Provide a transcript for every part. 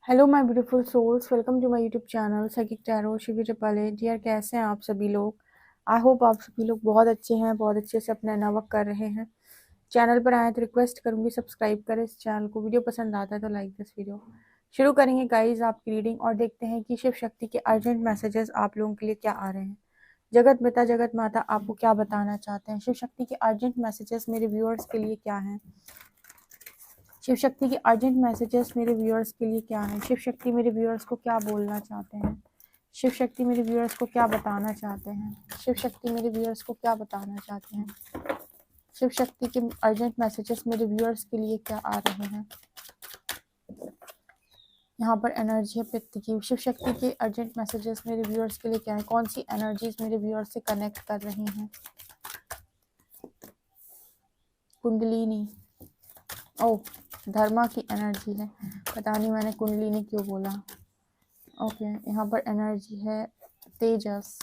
Hello my beautiful souls, welcome to my YouTube channel psychic tarot शिविर पले। Dear, कैसे हैं आप सभी लोग? आई होप आप सभी लोग बहुत अच्छे हैं, बहुत अच्छे से अपना नवर्क कर रहे हैं। चैनल पर आए तो रिक्वेस्ट करूंगी सब्सक्राइब करें इस चैनल को। वीडियो पसंद आता है तो लाइक दिस वीडियो। शुरू करेंगे गाइज आपकी रीडिंग और देखते हैं कि शिव शक्ति के अर्जेंट मैसेजेस आप लोगों के लिए क्या आ रहे हैं। जगत पिता जगत माता आपको क्या बताना चाहते हैं? शिव शक्ति के अर्जेंट मैसेजेस मेरे व्यूअर्स के लिए क्या हैं? शिव शक्ति के अर्जेंट मैसेजेस मेरे व्यूअर्स के लिए क्या हैं? शिव शक्ति मेरे व्यूअर्स को क्या बोलना चाहते हैं? शिव शक्ति मेरे व्यूअर्स को क्या बताना चाहते हैं? शिव शक्ति मेरे व्यूअर्स को क्या बताना चाहते हैं? शिव शक्ति के अर्जेंट मैसेजेस मेरे व्यूअर्स के लिए क्या आ रहे हैं? यहाँ पर एनर्जी है पित्त की। शिव शक्ति के अर्जेंट मैसेजेस मेरे व्यूअर्स के लिए क्या है? कौन सी एनर्जीज मेरे व्यूअर्स से कनेक्ट कर रही हैं? कुंडलिनी। ओ, धर्मा की एनर्जी है। पता नहीं मैंने कुंडलिनी क्यों बोला। ओके, यहाँ पर एनर्जी है तेजस।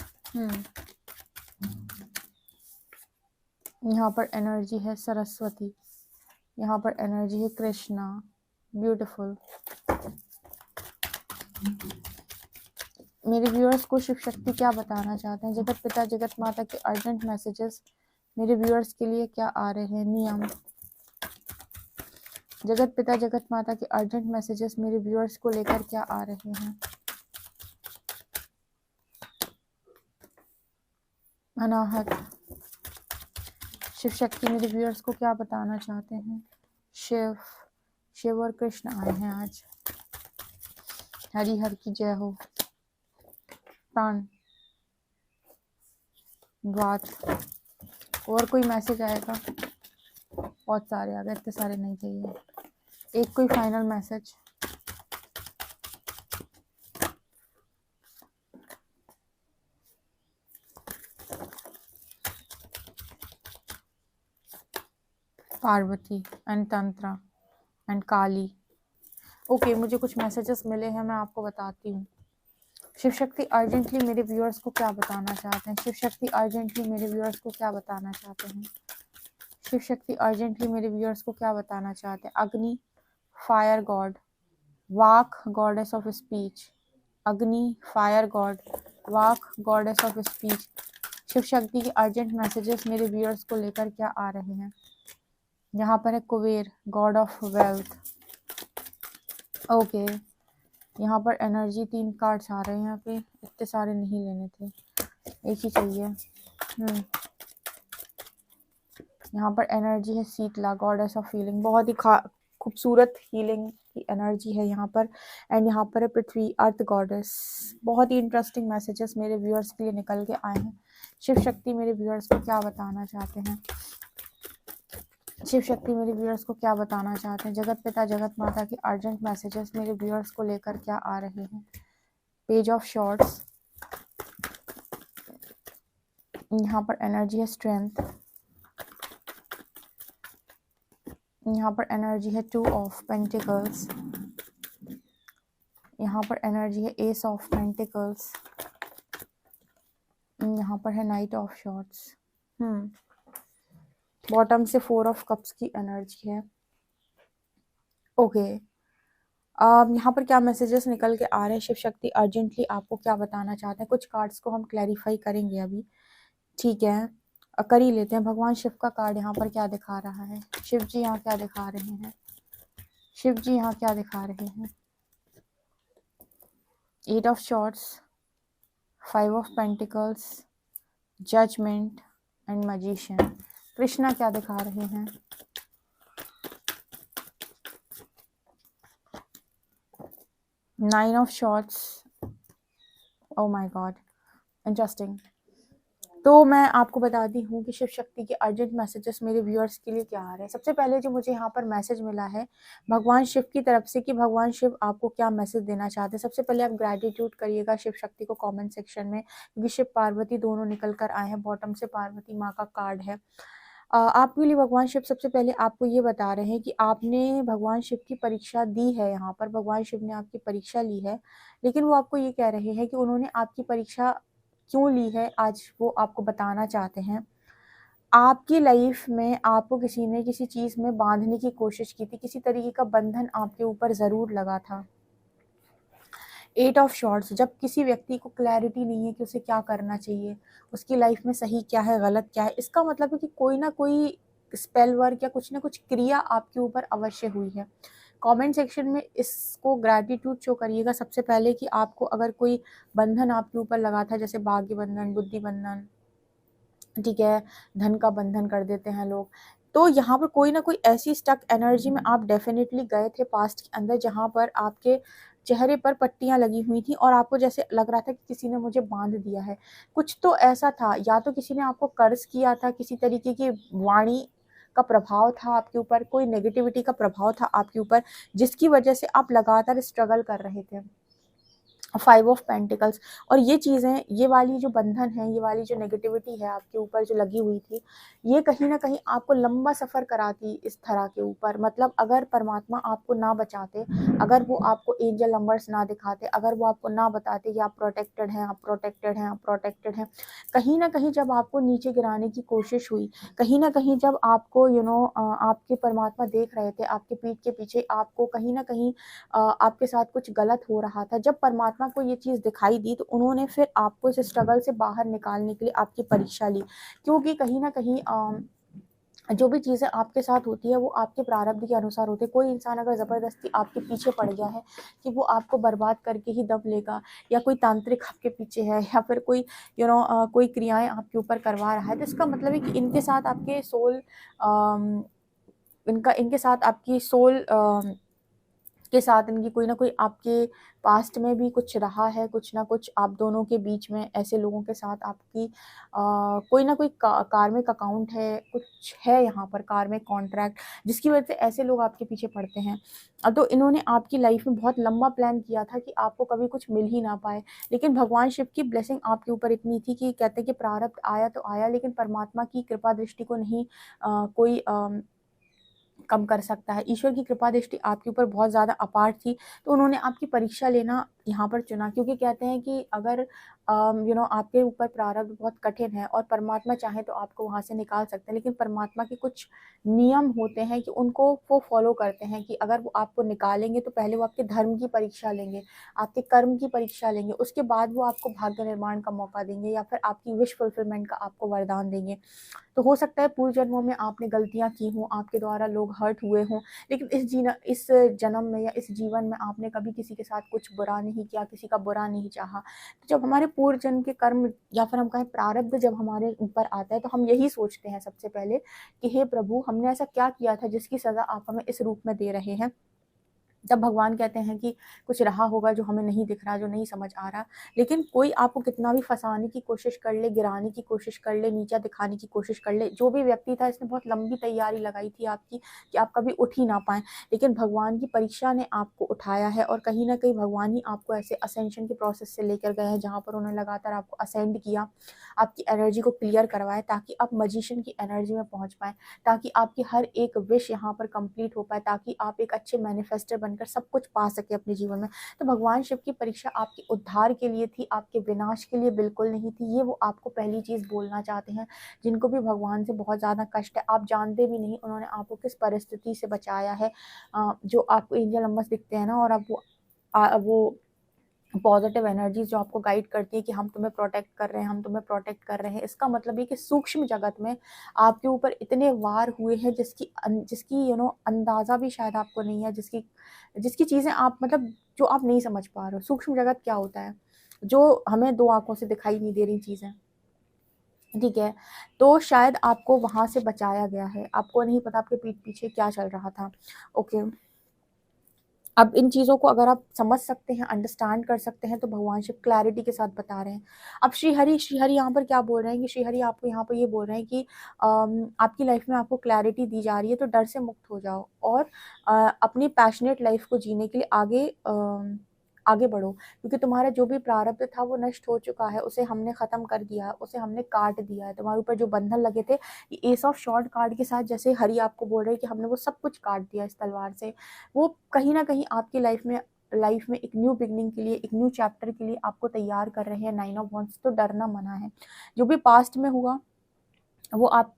यहाँ पर एनर्जी है सरस्वती। यहाँ पर एनर्जी है कृष्णा। ब्यूटीफुल। मेरे व्यूअर्स को शिव शक्ति क्या बताना चाहते हैं? जगत पिता जगत माता के अर्जेंट मैसेजेस मेरे व्यूअर्स के लिए क्या आ रहे हैं? नियम। जगत पिता जगत माता के अर्जेंट मैसेजेस मेरे व्यूअर्स को लेकर क्या आ रहे हैं? अनाहत। शिव शक्ति मेरे व्यूअर्स को क्या बताना चाहते हैं? शिव। शिव और कृष्ण आए हैं आज। हरि हर की जय हो। प्राण। द्वाद। और कोई मैसेज आएगा? बहुत सारे आ गए, इतने सारे नहीं चाहिए। एक कोई final message. Parvati and tantra and Kali. Okay, मुझे कुछ मैसेजेस मिले हैं, मैं आपको बताती हूँ। शिव शक्ति अर्जेंटली मेरे व्यूअर्स को क्या बताना चाहते हैं? शिव शक्ति अर्जेंटली मेरे व्यूअर्स को क्या बताना चाहते हैं? शिव शक्ति अर्जेंटली मेरे व्यूअर्स को क्या बताना चाहते हैं? Agni, fire god, Vak goddess of speech. Agni, fire god, Vak goddess of speech. Shiv Shakti के अर्जेंट मैसेजेस मेरे व्यूअर्स को लेकर क्या आ रहे हैं? यहाँ पर है Kuber, God of wealth. Okay, यहाँ पर एनर्जी 3 कार्ड्स आ रहे हैं। यहाँ पे इतने सारे नहीं लेने थे, एक ही चाहिए। यहाँ पर एनर्जी है शीतला, गॉडेस ऑफ हीलिंग। बहुत ही खूबसूरत हीलिंग की एनर्जी है यहाँ पर। एंड यहाँ पर है पृथ्वी, अर्थ गॉडेस। बहुत ही इंटरेस्टिंग मैसेजेस मेरे व्यूअर्स के लिए निकल के आए हैं। शिव शक्ति मेरे व्यूअर्स को क्या बताना चाहते हैं? शिव शक्ति मेरे व्यूअर्स को क्या बताना चाहते हैं? जगत पिता जगत माता के अर्जेंट मैसेजेस मेरे व्यूअर्स को लेकर क्या आ रहे हैं? Page of shorts. यहाँ पर एनर्जी है स्ट्रेंथ। यहाँ पर एनर्जी है 2 ऑफ पेंटिकल्स। यहाँ पर एनर्जी है एस ऑफ पेंटिकल्स। यहाँ पर है नाइट ऑफ शॉर्ट्स। बॉटम से 4 ऑफ कप्स की एनर्जी है। ओके, यहाँ पर क्या मैसेजेस निकल के आ रहे हैं? शिव शक्ति अर्जेंटली आपको क्या बताना चाहते हैं? कुछ कार्ड्स को हम क्लैरिफाई करेंगे अभी, ठीक है? कर ही लेते हैं। भगवान शिव का कार्ड यहाँ पर क्या दिखा रहा है? शिव जी यहाँ क्या दिखा रहे हैं? शिव जी यहाँ क्या दिखा रहे हैं? 8 of swords, 5 of pentacles, judgement and magician. Krishna क्या दिखा रहे हैं? 9 of swords. Oh my God, interesting. तो मैं आपको बताती हूँ कि शिव शक्ति के अर्जेंट मैसेजेस मेरे व्यूअर्स के लिए क्या आ रहे हैं। सबसे पहले जो मुझे यहाँ पर मैसेज मिला है भगवान शिव की तरफ से कि भगवान शिव आपको क्या मैसेज देना चाहते हैं। सबसे पहले आप ग्रैटिट्यूड करिएगा शिव शक्ति को कमेंट सेक्शन में, क्योंकि शिव पार्वती दोनों निकल कर आए हैं। बॉटम से पार्वती माँ का कार्ड है। आपके लिए भगवान शिव सबसे पहले आपको ये बता रहे हैं कि आपने भगवान शिव की परीक्षा दी है। यहाँ पर भगवान शिव ने आपकी परीक्षा ली है, लेकिन वो आपको ये कह रहे हैं कि उन्होंने आपकी परीक्षा क्यों ली है, आज वो आपको बताना चाहते हैं। आपकी लाइफ में आपको किसी ने किसी चीज़ में बांधने की कोशिश की थी, किसी तरीके का बंधन आपके ऊपर ज़रूर लगा था। एट ऑफ शॉर्ट्स, जब किसी व्यक्ति को क्लैरिटी नहीं है कि उसे क्या करना चाहिए, उसकी लाइफ में सही क्या है गलत क्या है, इसका मतलब है कि कोई ना कोई स्पेल वर्क या कुछ ना कुछ क्रिया आपके ऊपर अवश्य हुई है। कमेंट सेक्शन में इसको ग्रैटिट्यूड शो करिएगा सबसे पहले कि आपको अगर कोई बंधन आपके ऊपर लगा था, जैसे भाग्य बंधन, बुद्धि बंधन, ठीक है, धन का बंधन कर देते हैं लोग, तो यहाँ पर कोई ना कोई ऐसी स्टक एनर्जी में आप डेफिनेटली गए थे पास्ट के अंदर, जहाँ पर आपके चेहरे पर पट्टियां लगी हुई थी और आपको जैसे लग रहा था कि किसी ने मुझे बांध दिया है। कुछ तो ऐसा था, या तो किसी ने आपको कर्ज किया था, किसी तरीके की वाणी का प्रभाव था आपके ऊपर, कोई नेगेटिविटी का प्रभाव था आपके ऊपर, जिसकी वजह से आप लगातार स्ट्रगल कर रहे थे। फाइव ऑफ पेंटिकल्स, और ये चीज़ें, ये वाली जो बंधन है, ये वाली जो नेगेटिविटी है आपके ऊपर जो लगी हुई थी, ये कहीं ना कहीं आपको लंबा सफ़र कराती इस तरह के ऊपर। मतलब अगर परमात्मा आपको ना बचाते, अगर वो आपको एंजल नंबर्स ना दिखाते, अगर वो आपको ना बताते कि आप प्रोटेक्टेड हैं, आप प्रोटेक्टेड हैं, आप प्रोटेक्टेड हैं, कहीं ना कहीं जब आपको नीचे गिराने की कोशिश हुई, कहीं ना कहीं जब आपको आपके परमात्मा देख रहे थे, आपके पीठ के पीछे आपको कहीं ना कहीं आपके साथ कुछ गलत हो रहा था, जब परमात्मा को ये चीज़ दिखाई दी, तो उन्होंने फिर आपको इस स्ट्रगल से बाहर निकालने के लिए आपकी परीक्षा ली। क्योंकि कहीं ना कहीं जो भी चीज़ें आपके साथ होती है वो आपके प्रारब्ध के अनुसार होती है। कोई इंसान अगर ज़बरदस्ती आपके पीछे पड़ गया है कि वो आपको बर्बाद करके ही दम लेगा, या कोई तांत्रिक आपके पीछे है, या फिर कोई कोई क्रियाएं आपके ऊपर करवा रहा है, तो इसका मतलब है कि इनके साथ आपके सोल इनका इनके साथ आपकी सोल के साथ इनकी कोई ना कोई आपके पास्ट में भी कुछ रहा है, कुछ ना कुछ आप दोनों के बीच में, ऐसे लोगों के साथ आपकी कोई ना कोई कार्मिक अकाउंट है, कुछ है यहाँ पर कार्मिक कॉन्ट्रैक्ट, जिसकी वजह से ऐसे लोग आपके पीछे पड़ते हैं। तो इन्होंने आपकी लाइफ में बहुत लंबा प्लान किया था कि आपको कभी कुछ मिल ही ना पाए, लेकिन भगवान शिव की ब्लेसिंग आपके ऊपर इतनी थी कि कहते हैं कि प्रारब्ध आया तो आया, लेकिन परमात्मा की कृपा दृष्टि को नहीं कोई कम कर सकता है। ईश्वर की कृपा दृष्टि आपके ऊपर बहुत ज़्यादा अपार थी, तो उन्होंने आपकी परीक्षा लेना यहाँ पर चुना, क्योंकि कहते हैं कि अगर आपके ऊपर प्रारब्ध बहुत कठिन है और परमात्मा चाहे तो आपको वहाँ से निकाल सकते हैं, लेकिन परमात्मा के कुछ नियम होते हैं कि उनको वो फॉलो करते हैं कि अगर वो आपको निकालेंगे तो पहले वो आपके धर्म की परीक्षा लेंगे, आपके कर्म की परीक्षा लेंगे, उसके बाद वो आपको भाग्य निर्माण का मौका देंगे, या फिर आपकी विश फुलफिलमेंट का आपको वरदान देंगे। तो हो सकता है पूर्व जन्मों में आपने गलतियां की हों, आपके द्वारा लोग हर्ट हुए हों, लेकिन इस जन्म में या इस जीवन में आपने कभी किसी के साथ कुछ बुरा नहीं किया, किसी का बुरा नहीं चाहा। तो जब हमारे पूर्व जन्म के कर्म या फिर हम कहें प्रारब्ध जब हमारे ऊपर आता है, तो हम यही सोचते हैं सबसे पहले कि हे प्रभु, हमने ऐसा क्या किया था जिसकी सजा आप हमें इस रूप में दे रहे हैं। जब भगवान कहते हैं कि कुछ रहा होगा जो हमें नहीं दिख रहा, जो नहीं समझ आ रहा, लेकिन कोई आपको कितना भी फंसाने की कोशिश कर ले, गिराने की कोशिश कर ले, नीचा दिखाने की कोशिश कर ले, जो भी व्यक्ति था इसने बहुत लंबी तैयारी लगाई थी आपकी कि आप कभी उठ ही ना पाए, लेकिन भगवान की परीक्षा ने आपको उठाया है, और कहीं ना कहीं भगवान ही आपको ऐसे असेंशन के प्रोसेस से लेकर गए हैं जहाँ पर उन्होंने लगातार आपको असेंड किया, आपकी एनर्जी को क्लियर करवाए, ताकि आप मजिशियन की एनर्जी में पहुँच पाए, ताकि आपकी हर एक विश यहाँ पर कंप्लीट हो पाए, ताकि आप एक अच्छे मैनिफेस्टर बनकर सब कुछ पा सके अपने जीवन में। तो भगवान शिव की परीक्षा आपके उद्धार के लिए थी, आपके विनाश के लिए बिल्कुल नहीं थी। ये वो आपको पहली चीज़ बोलना चाहते हैं, जिनको भी भगवान से बहुत ज़्यादा कष्ट है, आप जानते भी नहीं उन्होंने आपको किस परिस्थिति से बचाया है। जो आपको एंजल नंबर्स दिखते हैं ना, और आप वो पॉजिटिव एनर्जीज जो आपको गाइड करती है कि हम तुम्हें प्रोटेक्ट कर रहे हैं, हम तुम्हें प्रोटेक्ट कर रहे हैं, इसका मतलब ये कि सूक्ष्म जगत में आपके ऊपर इतने वार हुए हैं जिसकी अंदाजा भी शायद आपको नहीं है, जिसकी जिसकी चीज़ें आप मतलब जो आप नहीं समझ पा रहे हो। सूक्ष्म जगत क्या होता है, जो हमें दो आंखों से दिखाई नहीं दे रही चीज़ें, ठीक है, तो शायद आपको वहां से बचाया गया है, आपको नहीं पता आपके पीठ पीछे क्या चल रहा था। ओके, अब इन चीज़ों को अगर आप समझ सकते हैं, अंडरस्टैंड कर सकते हैं, तो भगवान शिव क्लैरिटी के साथ बता रहे हैं। अब श्रीहरि यहाँ पर क्या बोल रहे हैं कि श्रीहरि आपको यहाँ पर ये बोल रहे हैं कि आपकी लाइफ में आपको क्लैरिटी दी जा रही है, तो डर से मुक्त हो जाओ और अपनी पैशनेट लाइफ को जीने के लिए आगे बढ़ो, क्योंकि तुम्हारा जो भी प्रारब्ध था वो नष्ट हो चुका है, उसे हमने ख़त्म कर दिया है, उसे हमने काट दिया है। तुम्हारे ऊपर जो बंधन लगे थे, एस ऑफ शॉर्ट कार्ड के साथ जैसे हरि आपको बोल रहे हैं कि हमने वो सब कुछ काट दिया इस तलवार से, वो कहीं ना कहीं आपकी लाइफ में एक न्यू बिगनिंग के लिए, एक न्यू चैप्टर के लिए आपको तैयार कर रहे हैं। नाइन ऑफ वॉन्ड्स, तो डरना मना है। जो भी पास्ट में हुआ वो आप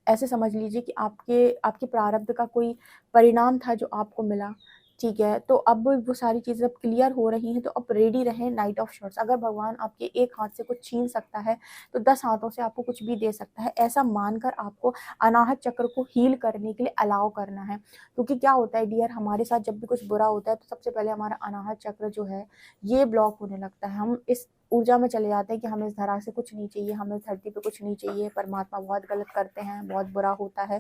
ऐसे समझ लीजिए कि आपके आपके प्रारब्ध का कोई परिणाम था जो आपको मिला, ठीक है, तो अब वो सारी चीज़ें अब क्लियर हो रही हैं, तो अब रेडी रहें नाइट ऑफ शॉर्ट्स। अगर भगवान आपके एक हाथ से कुछ छीन सकता है, तो 10 हाथों से आपको कुछ भी दे सकता है। ऐसा मानकर आपको अनाहत चक्र को हील करने के लिए अलाउ करना है। क्योंकि क्या होता है डियर, हमारे साथ जब भी कुछ बुरा होता है, तो सबसे पहले हमारा अनाहत चक्र जो है, ये ब्लॉक होने लगता है। हम इस ऊर्जा में चले जाते हैं कि हमें इस धरा से कुछ नहीं चाहिए, हमें इस धरती पे कुछ नहीं चाहिए, परमात्मा बहुत गलत करते हैं, बहुत बुरा होता है।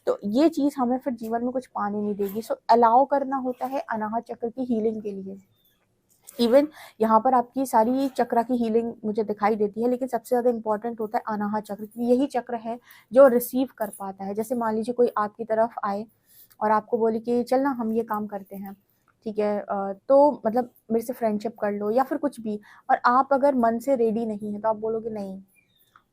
तो ये चीज़ हमें फिर जीवन में कुछ पाने नहीं देगी। सो अलाउ करना होता है अनाहत चक्र की हीलिंग के लिए। इवन यहाँ पर आपकी सारी चक्र की हीलिंग मुझे दिखाई देती है, लेकिन सबसे ज़्यादा इंपॉर्टेंट होता है अनाहत चक्र, क्योंकि यही चक्र है जो रिसीव कर पाता है। जैसे मान लीजिए कोई आपकी तरफ आए और आपको बोले कि चल ना हम ये काम करते हैं, ठीक है, तो मतलब मेरे से फ्रेंडशिप कर लो या फिर कुछ भी, और आप अगर मन से रेडी नहीं है तो आप बोलोगे नहीं,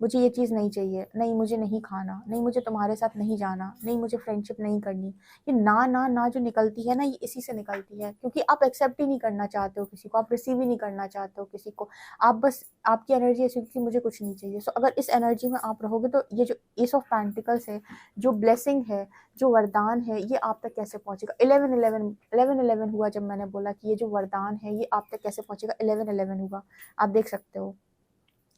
मुझे ये चीज़ नहीं चाहिए, नहीं मुझे नहीं खाना, नहीं मुझे तुम्हारे साथ नहीं जाना, नहीं मुझे फ्रेंडशिप नहीं करनी। ये ना ना ना जो निकलती है ना, ये इसी से निकलती है, क्योंकि आप एक्सेप्ट ही नहीं करना चाहते हो किसी को, आप रिसीव ही नहीं करना चाहते हो किसी को। आप बस, आपकी एनर्जी ऐसी कि मुझे कुछ नहीं चाहिए। सो अगर इस एनर्जी में आप रहोगे, तो ये जो एस ऑफ पेंटिकल्स है, जो ब्लेसिंग है, जो वरदान है, ये आप तक कैसे पहुंचेगा। 11-11 हुआ जब मैंने बोला कि ये जो वरदान है ये आप तक कैसे पहुंचेगा, 11-11 हुआ, आप देख सकते हो।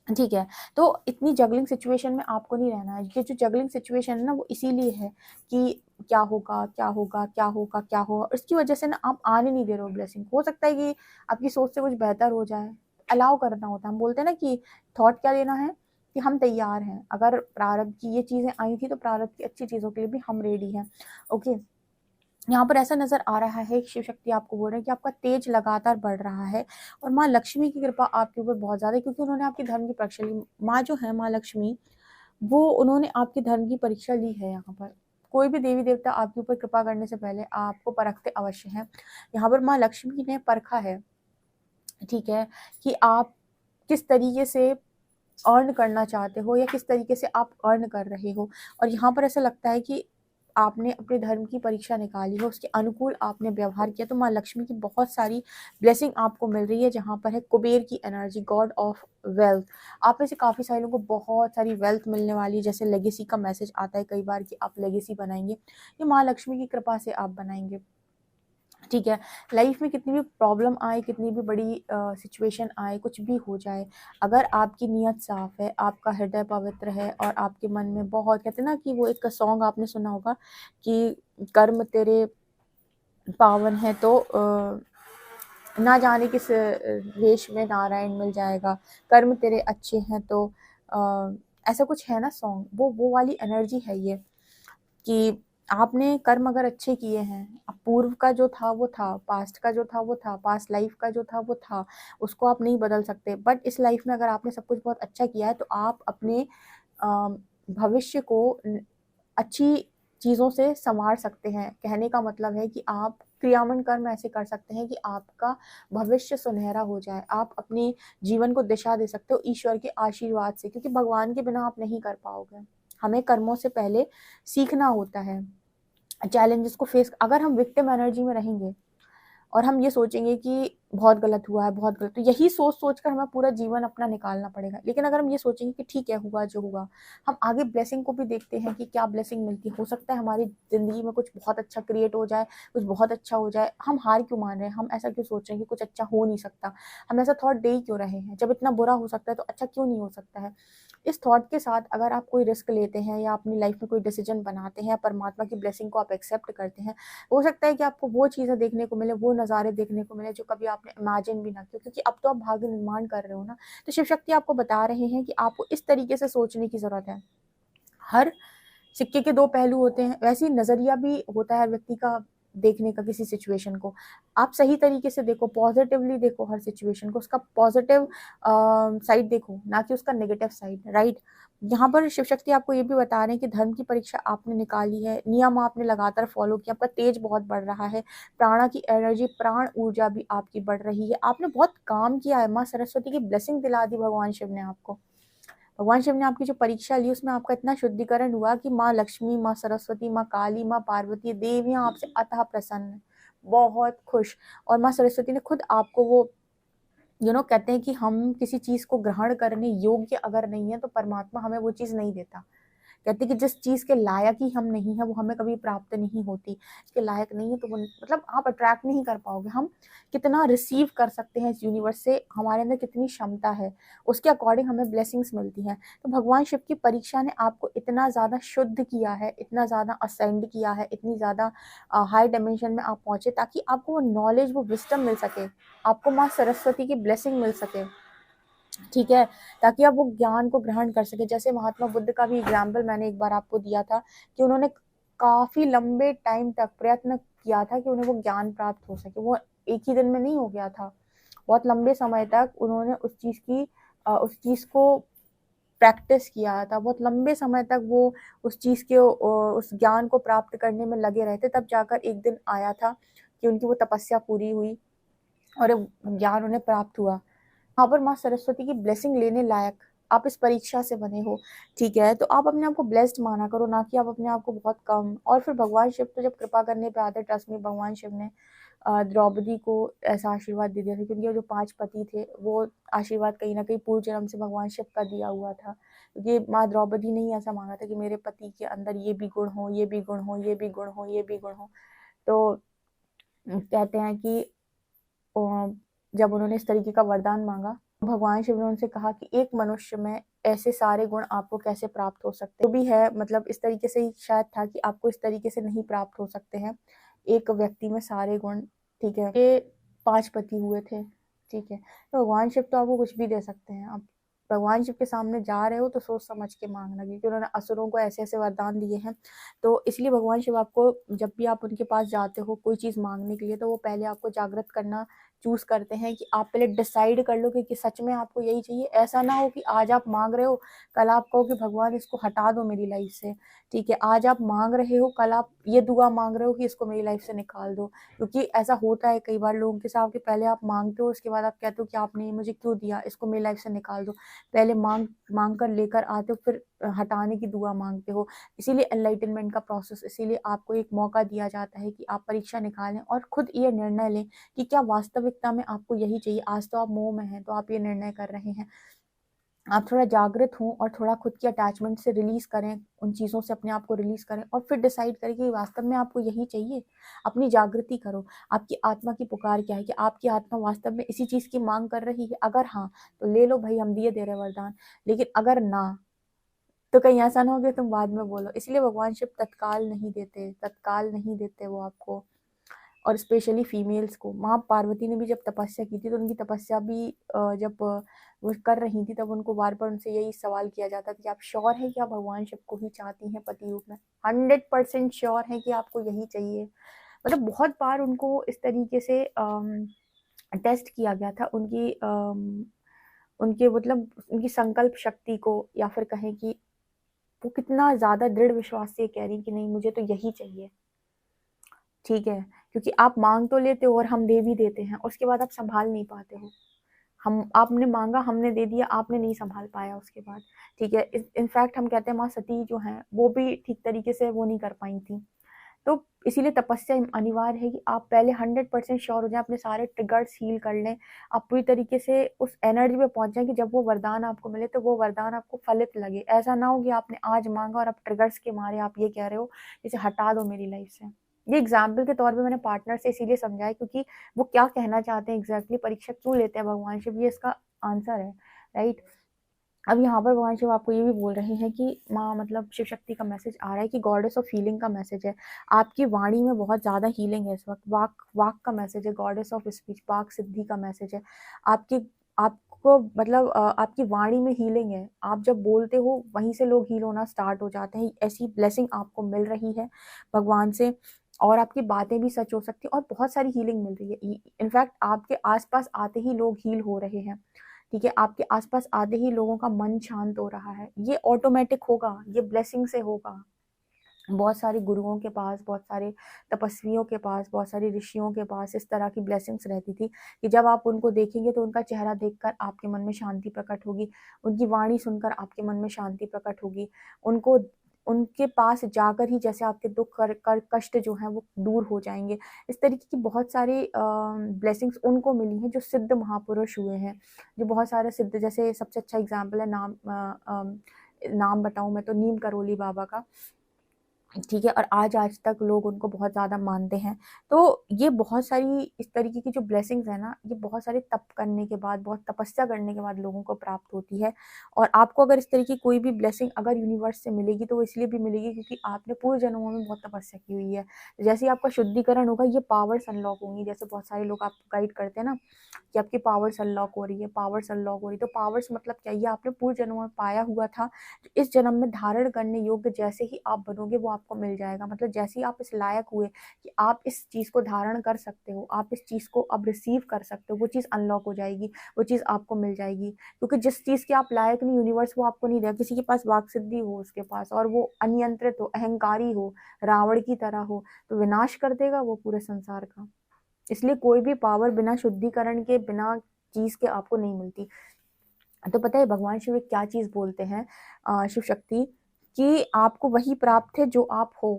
ठीक है, तो इतनी जगलिंग सिचुएशन में आपको नहीं रहना है। ये जो जगलिंग सिचुएशन है ना, वो इसीलिए है कि क्या होगा, क्या होगा, क्या होगा, क्या होगा, इसकी वजह से ना आप आने नहीं दे रहे हो ब्लेसिंग। हो सकता है कि आपकी सोच से कुछ बेहतर हो जाए, अलाउ करना होता है। हम बोलते हैं ना कि थॉट क्या लेना है, कि हम तैयार हैं, अगर प्रारब्ध की ये चीज़ें आई थी, तो प्रारब्ध की अच्छी चीज़ों के लिए भी हम रेडी हैं। ओके, यहाँ पर ऐसा नज़र आ रहा है कि शिव शक्ति आपको बोल रहे हैं कि आपका तेज लगातार बढ़ रहा है, और माँ लक्ष्मी की कृपा आपके ऊपर बहुत ज़्यादा है, क्योंकि उन्होंने आपकी धर्म की परीक्षा ली। माँ जो है, माँ लक्ष्मी, वो उन्होंने आपकी धर्म की परीक्षा ली है। यहाँ पर कोई भी देवी देवता आपके ऊपर कृपा करने से पहले आपको परखते अवश्य हैं। यहाँ पर माँ लक्ष्मी ने परखा है, ठीक है, कि आप किस तरीके से अर्न करना चाहते हो, या किस तरीके से आप अर्न कर रहे हो। और यहाँ पर ऐसा लगता है कि आपने अपने धर्म की परीक्षा निकाली है, उसके अनुकूल आपने व्यवहार किया, तो माँ लक्ष्मी की बहुत सारी ब्लेसिंग आपको मिल रही है। जहाँ पर है कुबेर की एनर्जी, गॉड ऑफ वेल्थ। आप में से काफ़ी सारे लोगों को बहुत सारी वेल्थ मिलने वाली है। जैसे लेगेसी का मैसेज आता है कई बार कि आप लेगेसी बनाएंगे, ये माँ लक्ष्मी की कृपा से आप बनाएंगे। ठीक है, लाइफ में कितनी भी प्रॉब्लम आए, कितनी भी बड़ी सिचुएशन आए, कुछ भी हो जाए, अगर आपकी नीयत साफ है, आपका हृदय पवित्र है, और आपके मन में बहुत, कहते हैं ना कि वो एक सॉन्ग आपने सुना होगा कि कर्म तेरे पावन है, तो ना जाने किस वेश में नारायण मिल जाएगा, कर्म तेरे अच्छे हैं तो ऐसा कुछ है ना सॉन्ग, वो वाली एनर्जी है ये, कि आपने कर्म अगर अच्छे किए हैं, अब पूर्व का जो था वो था, पास्ट का जो था वो था, पास्ट लाइफ का जो था वो था, उसको आप नहीं बदल सकते। बट इस लाइफ में अगर आपने सब कुछ बहुत अच्छा किया है, तो आप अपने भविष्य को अच्छी चीज़ों से संवार सकते हैं। कहने का मतलब है कि आप क्रियामन कर्म ऐसे कर सकते हैं कि आपका भविष्य सुनहरा हो जाए, आप अपने जीवन को दिशा दे सकते हो ईश्वर के आशीर्वाद से, क्योंकि भगवान के बिना आप नहीं कर पाओगे। हमें कर्मों से पहले सीखना होता है, चैलेंजेस को फेस। अगर हम विक्टिम एनर्जी में रहेंगे और हम ये सोचेंगे कि बहुत गलत हुआ है, बहुत गलत, तो यही सोच कर हमें पूरा जीवन अपना निकालना पड़ेगा। लेकिन अगर हम ये सोचेंगे कि ठीक है, हुआ जो हुआ, हम आगे ब्लेसिंग को भी देखते हैं कि क्या ब्लेसिंग मिलती है। हो सकता है हमारी ज़िंदगी में कुछ बहुत अच्छा क्रिएट हो जाए, कुछ बहुत अच्छा हो जाए। हम हार क्यों मान रहे हैं, हम ऐसा क्यों सोच रहे हैं कि कुछ अच्छा हो नहीं सकता, हम ऐसा थॉट दे ही क्यों रहे हैं। जब इतना बुरा हो सकता है, तो अच्छा क्यों नहीं हो सकता है। इस थॉट के साथ अगर आप कोई रिस्क लेते हैं, या अपनी लाइफ में कोई डिसीजन बनाते हैं, या परमात्मा की ब्लेसिंग को आप एक्सेप्ट करते हैं, हो सकता है कि आपको वो चीज़ें देखने को मिले, वो नज़ारे देखने को मिले जो कभी आपने इमेजिन भी ना किया, क्योंकि अब तो आप भाग्य निर्माण कर रहे हो ना। तो शिव शक्ति आपको बता रहे हैं कि आपको इस तरीके से सोचने की ज़रूरत है। हर सिक्के के दो पहलू होते हैं, वैसे ही नज़रिया भी होता है हर व्यक्ति का देखने का किसी सिचुएशन को। आप सही तरीके से देखो, पॉजिटिवली देखो हर सिचुएशन को, उसका पॉजिटिव साइड देखो, ना कि उसका नेगेटिव साइड, राइट। यहाँ पर शिव शक्ति आपको ये भी बता रहे हैं कि धर्म की परीक्षा आपने निकाली है, नियम आपने लगातार फॉलो किया, आपका तेज बहुत बढ़ रहा है, प्राणा की एनर्जी, प्राण ऊर्जा भी आपकी बढ़ रही है, आपने बहुत काम किया है। माँ सरस्वती की ब्लेसिंग दिला दी भगवान शिव ने आपको। भगवान शिव ने आपकी जो परीक्षा ली, उसमें आपका इतना शुद्धिकरण हुआ कि माँ लक्ष्मी, माँ सरस्वती, माँ काली, माँ पार्वती, देवियाँ आपसे अतः प्रसन्न हैं, बहुत खुश। और माँ सरस्वती ने खुद आपको वो कहते हैं कि हम किसी चीज़ को ग्रहण करने योग्य अगर नहीं है, तो परमात्मा हमें वो चीज़ नहीं देता। कहते हैं कि जिस चीज़ के लायक ही हम नहीं है वो हमें कभी प्राप्त नहीं होती। इसके लायक नहीं है तो वो मतलब आप अट्रैक्ट नहीं कर पाओगे। हम कितना रिसीव कर सकते हैं इस यूनिवर्स से, हमारे अंदर कितनी क्षमता है, उसके अकॉर्डिंग हमें ब्लेसिंग्स मिलती हैं। तो भगवान शिव की परीक्षा ने आपको इतना ज़्यादा शुद्ध किया है, इतना ज़्यादा असेंड किया है, इतनी ज़्यादा हाई डायमेंशन में आप पहुंचे ताकि आपको वो नॉलेज, वो विस्डम मिल सके, आपको माँ सरस्वती की ब्लेसिंग मिल सके, ठीक है, ताकि आप वो ज्ञान को ग्रहण कर सके। जैसे महात्मा बुद्ध का भी एग्जाम्पल मैंने एक बार आपको दिया था कि उन्होंने काफी लंबे टाइम तक प्रयत्न किया था कि उन्हें वो ज्ञान प्राप्त हो सके। वो एक ही दिन में नहीं हो गया था, बहुत लंबे समय तक उन्होंने उस चीज को प्रैक्टिस किया था, बहुत लंबे समय तक वो उस चीज के उस ज्ञान को प्राप्त करने में लगे रहे थे। तब जाकर एक दिन आया था कि उनकी वो तपस्या पूरी हुई और ज्ञान उन्हें प्राप्त हुआ। वहाँ पर माँ सरस्वती की ब्लेसिंग लेने लायक आप इस परीक्षा से बने हो, ठीक है, तो आप अपने आप को ब्लेस्ड माना करो, ना कि आप अपने आप को बहुत कम। और फिर भगवान शिव तो जब कृपा करने पे आते, ट्रस्ट में, भगवान शिव ने द्रौपदी को ऐसा आशीर्वाद दे दिया था, क्योंकि जो 5 पति थे वो आशीर्वाद कहीं ना कहीं पूर्व जन्म से भगवान शिव का दिया हुआ था। क्योंकि माँ द्रौपदी ने ही ऐसा मांगा था कि मेरे पति के अंदर ये भी गुण हो, ये भी गुण हो, ये भी गुण हो, ये भी गुण हो। तो कहते हैं कि जब उन्होंने इस तरीके का वरदान मांगा, भगवान शिव ने उनसे कहा कि एक मनुष्य में ऐसे सारे गुण आपको कैसे प्राप्त हो सकते, जो भी है, मतलब इस तरीके से ही शायद था कि आपको इस तरीके से नहीं प्राप्त हो सकते हैं एक व्यक्ति में सारे गुण, ठीक है। ये 5 पति हुए थे, ठीक है, तो भगवान शिव तो आपको कुछ भी दे सकते हैं। आप भगवान शिव के सामने जा रहे हो तो सोच समझ के मांगना, क्योंकि उन्होंने असुरों को ऐसे ऐसे वरदान दिए हैं। तो इसलिए भगवान शिव आपको, जब भी आप उनके पास जाते हो कोई चीज़ मांगने के लिए, तो वो पहले आपको जागृत करना चूज करते हैं कि आप पहले डिसाइड कर लो कि सच में आपको यही चाहिए। ऐसा ना हो कि आज आप मांग रहे हो, कल आप कहो कि भगवान इसको हटा दो मेरी लाइफ से, ठीक है। आज आप मांग रहे हो, कल आप ये दुआ मांग रहे हो कि इसको मेरी लाइफ से निकाल दो। क्योंकि ऐसा होता है कई बार लोगों के साथ कि पहले आप मांगते हो, उसके बाद आप कहते हो कि आपने ये मुझे क्यों दिया, इसको मेरी लाइफ से निकाल दो। पहले मांग कर लेकर आते हो, फिर हटाने की दुआ मांगते हो। इसीलिए एनलाइटनमेंट का प्रोसेस, इसीलिए आपको एक मौका दिया जाता है कि आप परीक्षा निकालें और खुद ये निर्णय लें कि क्या वास्तविकता में आपको यही चाहिए। आज तो आप मोह में हैं, तो आप ये निर्णय कर रहे हैं। आप थोड़ा जागृत हों और थोड़ा खुद की अटैचमेंट से रिलीज करें, उन चीज़ों से अपने आप को रिलीज करें और फिर डिसाइड करें कि वास्तव में आपको यही चाहिए। अपनी जागृति करो, आपकी आत्मा की पुकार क्या है, कि आपकी आत्मा वास्तव में इसी चीज़ की मांग कर रही है। अगर हाँ, तो ले लो भाई, हम दिए दे रहे वरदान। लेकिन अगर ना, तो कहीं ऐसा ना हो कि तुम बाद में बोलो। इसलिए भगवान शिव तत्काल नहीं देते, तत्काल नहीं देते वो आपको, और स्पेशली फीमेल्स को। माँ पार्वती ने भी जब तपस्या की थी, तो उनकी तपस्या भी जब वो कर रही थी, तब उनको बार बार उनसे यही सवाल किया जाता था कि आप श्योर है कि आप भगवान शिव को ही चाहती हैं पति रूप में, 100% श्योर है कि आपको यही चाहिए। मतलब बहुत बार उनको इस तरीके से टेस्ट किया गया था, उनके मतलब उनकी संकल्प शक्ति को, या फिर कहें कि वो कितना ज्यादा दृढ़ विश्वास से कह रही कि नहीं, मुझे तो यही चाहिए, ठीक है। क्योंकि आप मांग तो लेते हो और हम दे भी देते हैं, उसके बाद आप संभाल नहीं पाते हो। हम आपने मांगा, हमने दे दिया, आपने नहीं संभाल पाया उसके बाद, ठीक है। इनफैक्ट हम कहते हैं माँ सती जो हैं वो भी ठीक तरीके से वो नहीं कर पाई थी। तो इसीलिए तपस्या अनिवार्य है कि आप पहले 100% श्योर हो जाए, अपने सारे ट्रिगर्स हील कर लें, आप पूरी तरीके से उस एनर्जी पे पहुंच जाए कि जब वो वरदान आपको मिले तो वो वरदान आपको फलित लगे। ऐसा ना हो कि आपने आज मांगा और अब ट्रिगर्स के मारे आप ये कह रहे हो इसे हटा दो मेरी लाइफ से। ये एग्जाम्पल के तौर पे मैंने पार्टनर से इसीलिए समझाया क्योंकि वो क्या कहना चाहते हैं एग्जैक्टली, परीक्षा क्यों लेते हैं भगवान शिव, ये इसका आंसर है, राइट। अब यहाँ पर भगवान शिव आपको ये भी बोल रहे हैं कि माँ, मतलब शिव शक्ति का मैसेज आ रहा है कि गॉडेस ऑफ हीलिंग का मैसेज है। आपकी वाणी में बहुत ज्यादा हीलिंग है इस वक्त, वाक वाक का मैसेज है, गॉडेस ऑफ स्पीच, वाक सिद्धि का मैसेज है। आपकी आपको मतलब आपकी वाणी में हीलिंग है। आप जब बोलते हो वहीं से लोग हील होना स्टार्ट हो जाते हैं। ऐसी ब्लेसिंग आपको मिल रही है भगवान से, और आपकी बातें भी सच हो सकती है और बहुत सारी हीलिंग मिल रही है। इनफैक्ट आपके आसपास आते ही लोग हील हो रहे हैं, ठीक है। आपके आसपास आते ही लोगों का मन शांत हो रहा है। ये ऑटोमेटिक होगा, ये ब्लेसिंग से होगा। बहुत सारे गुरुओं के पास, बहुत सारे तपस्वियों के पास, बहुत सारे ऋषियों के पास इस तरह की ब्लेसिंग्स रहती थी कि जब आप उनको देखेंगे तो उनका चेहरा देखकर आपके मन में शांति प्रकट होगी, उनकी वाणी सुनकर आपके मन में शांति प्रकट होगी। उनको उनके पास जाकर ही जैसे आपके दुख कर कष्ट जो है वो दूर हो जाएंगे। इस तरीके की बहुत सारी ब्लेसिंग्स उनको मिली हैं जो सिद्ध महापुरुष हुए हैं, जो बहुत सारे सिद्ध, जैसे सबसे अच्छा एग्जाम्पल है नाम नाम बताऊँ मैं तो नीम करोली बाबा का, ठीक है, और आज तक लोग उनको बहुत ज़्यादा मानते हैं। तो ये बहुत सारी इस तरीके की जो ब्लेसिंग्स है ना, ये बहुत सारे तप करने के बाद, बहुत तपस्या करने के बाद लोगों को प्राप्त होती है। और आपको अगर इस तरह की कोई भी ब्लेसिंग अगर यूनिवर्स से मिलेगी तो वो इसलिए भी मिलेगी क्योंकि आपने पूर्व जन्मों में बहुत तपस्या की हुई है। जैसे ही आपका शुद्धिकरण होगा, ये पावर्स अनलॉक होंगी। जैसे बहुत सारे लोग आपको गाइड करते हैं ना कि आपकी पावर्स अनलॉक हो रही है, पावर्स अनलॉक हो रही है। तो पावर्स मतलब क्या, ये आपने पूर्व जन्मों में पाया हुआ था, इस जन्म में धारण करने योग्य जैसे ही आप बनोगे वो आपको मिल जाएगा। मतलब जैसे ही आप इस लायक हुए कि आप इस चीज को धारण कर सकते हो, आप इस चीज को अब रिसीव कर सकते हो, वो चीज अनलॉक हो जाएगी, वो चीज आपको मिल जाएगी। क्योंकि जिस चीज के आप लायक नहीं, यूनिवर्स वो आपको नहीं देगा। किसी के पास वाक सिद्धि हो उसके पास, और वो अनियंत्रित हो, अहंकारी हो, रावण की तरह हो, तो विनाश कर देगा वो पूरे संसार का। इसलिए कोई भी पावर बिना शुद्धिकरण के, बिना चीज के आपको नहीं मिलती। तो पता है भगवान शिव एक क्या चीज बोलते हैं, शिव शक्ति, कि आपको वही प्राप्त है जो आप हो।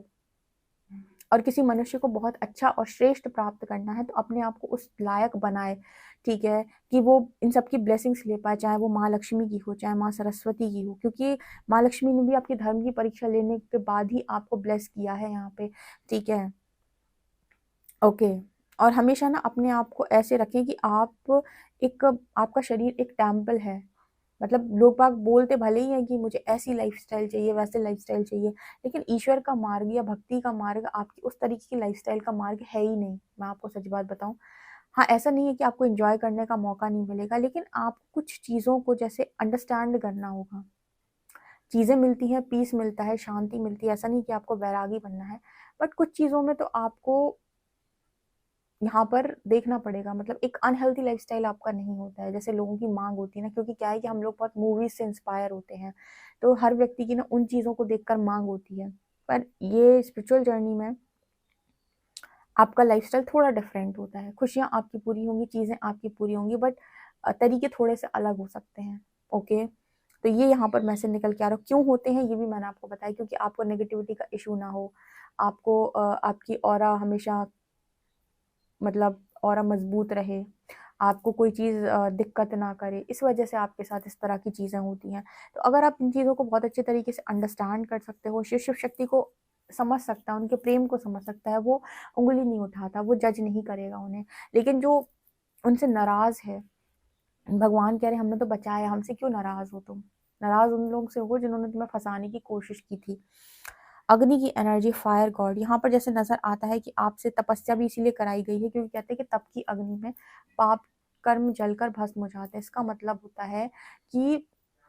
और किसी मनुष्य को बहुत अच्छा और श्रेष्ठ प्राप्त करना है तो अपने आप को उस लायक बनाए, ठीक है, कि वो इन सब की ब्लेसिंग्स ले पाए, चाहे वो माँ लक्ष्मी की हो, चाहे माँ सरस्वती की हो। क्योंकि माँ लक्ष्मी ने भी आपकी धर्म की परीक्षा लेने के बाद ही आपको ब्लेस किया है यहाँ पे, ठीक है। ओके। और हमेशा ना अपने आप को ऐसे रखें कि आप एक, आपका शरीर एक टेम्पल है। मतलब लोग बाग बोलते भले ही हैं कि मुझे ऐसी लाइफस्टाइल चाहिए, वैसे लाइफस्टाइल चाहिए, लेकिन ईश्वर का मार्ग या भक्ति का मार्ग आपकी उस तरीके की लाइफस्टाइल का मार्ग है ही नहीं। मैं आपको सच बात बताऊं, हाँ ऐसा नहीं है कि आपको एंजॉय करने का मौका नहीं मिलेगा, लेकिन आपको कुछ चीज़ों को जैसे अंडरस्टैंड करना होगा। चीज़ें मिलती हैं, पीस मिलता है, शांति मिलती है, ऐसा नहीं कि आपको वैरागी बनना है, बट कुछ चीज़ों में तो आपको यहाँ पर देखना पड़ेगा। मतलब एक अनहेल्थी लाइफस्टाइल आपका नहीं होता है जैसे लोगों की मांग होती है ना, क्योंकि क्या है कि हम लोग बहुत मूवीज से इंस्पायर होते हैं, तो हर व्यक्ति की ना उन चीज़ों को देखकर मांग होती है। पर ये स्पिरिचुअल जर्नी में आपका लाइफस्टाइल थोड़ा डिफरेंट होता है। खुशियाँ आपकी पूरी होंगी, चीज़ें आपकी पूरी होंगी, बट तरीके थोड़े से अलग हो सकते हैं। ओके। तो ये यहाँ पर मैसेज निकल के आ रहा हो। क्यों होते हैं ये भी मैंने आपको बताया, क्योंकि आपको नेगेटिविटी का इशू ना हो, आपको आपकी ऑरा हमेशा, मतलब ऑरा मजबूत रहे, आपको कोई चीज़ दिक्कत ना करे, इस वजह से आपके साथ इस तरह की चीज़ें होती हैं। तो अगर आप इन चीज़ों को बहुत अच्छे तरीके से अंडरस्टैंड कर सकते हो, शिव शिव शक्ति को समझ सकता है, उनके प्रेम को समझ सकता है, वो उंगली नहीं उठाता, वो जज नहीं करेगा उन्हें। लेकिन जो उनसे नाराज है, भगवान कह रहे हमने तो बचाया, हमसे क्यों नाराज हो तुम? नाराज उन लोगों से हो जिन्होंने तुम्हें फंसाने की कोशिश की थी। अग्नि की एनर्जी, फायर गॉड, यहाँ पर जैसे नजर आता है कि आपसे तपस्या भी इसीलिए कराई गई है क्योंकि कहते हैं कि तप की अग्नि में पाप कर्म जलकर भस्म हो जाते हैं। इसका मतलब होता है कि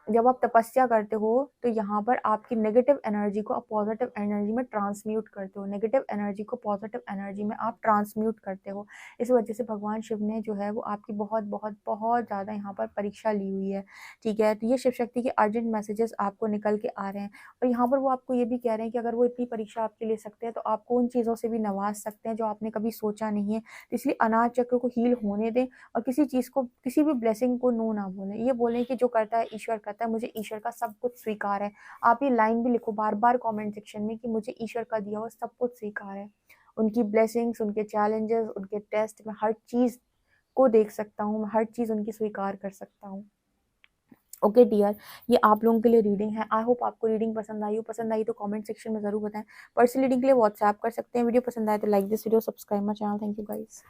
जब आप तपस्या करते हो तो यहाँ पर आपकी नेगेटिव एनर्जी को आप पॉजिटिव एनर्जी में ट्रांसम्यूट करते हो, नेगेटिव एनर्जी को पॉजिटिव एनर्जी में आप ट्रांसम्यूट करते हो। इस वजह से भगवान शिव ने जो है वो आपकी बहुत बहुत बहुत ज़्यादा यहाँ पर परीक्षा ली हुई है, ठीक है। तो ये शिव शक्ति के अर्जेंट मैसेजेस आपको निकल के आ रहे हैं। और यहाँ पर वो आपको ये भी कह रहे हैं कि अगर वो इतनी परीक्षा आपके ले सकते हैं तो आपको उन चीज़ों से भी नवाज सकते हैं जो आपने कभी सोचा नहीं है। तो इसलिए अनाज चक्र को हील होने दें, और किसी चीज़ को, किसी भी ब्लेसिंग को नो ना बोलें। ये बोलें कि जो करता है ईश्वर करता है, मुझे ईश्वर का सब कुछ स्वीकार है। आप ये लाइन भी लिखो बार बार कमेंट सेक्शन में कि मुझे ईश्वर का दिया हुआ सब कुछ स्वीकार है। उनकी ब्लेसिंग्स, उनके चैलेंजेस, उनके टेस्ट में हर चीज़ को देख सकता हूँ, मैं हर चीज़ उनकी स्वीकार कर सकता हूँ। ओके डियर, ये आप लोगों के लिए रीडिंग है। आई होप आपको रीडिंग पसंद आई हो। पसंद आई तो कमेंट सेक्शन में ज़रूर बताएं। पर्सनल रीडिंग के लिए व्हाट्सएप कर सकते हैं। वीडियो पसंद आए तो like this video, subscribe my channel. Thank you guys.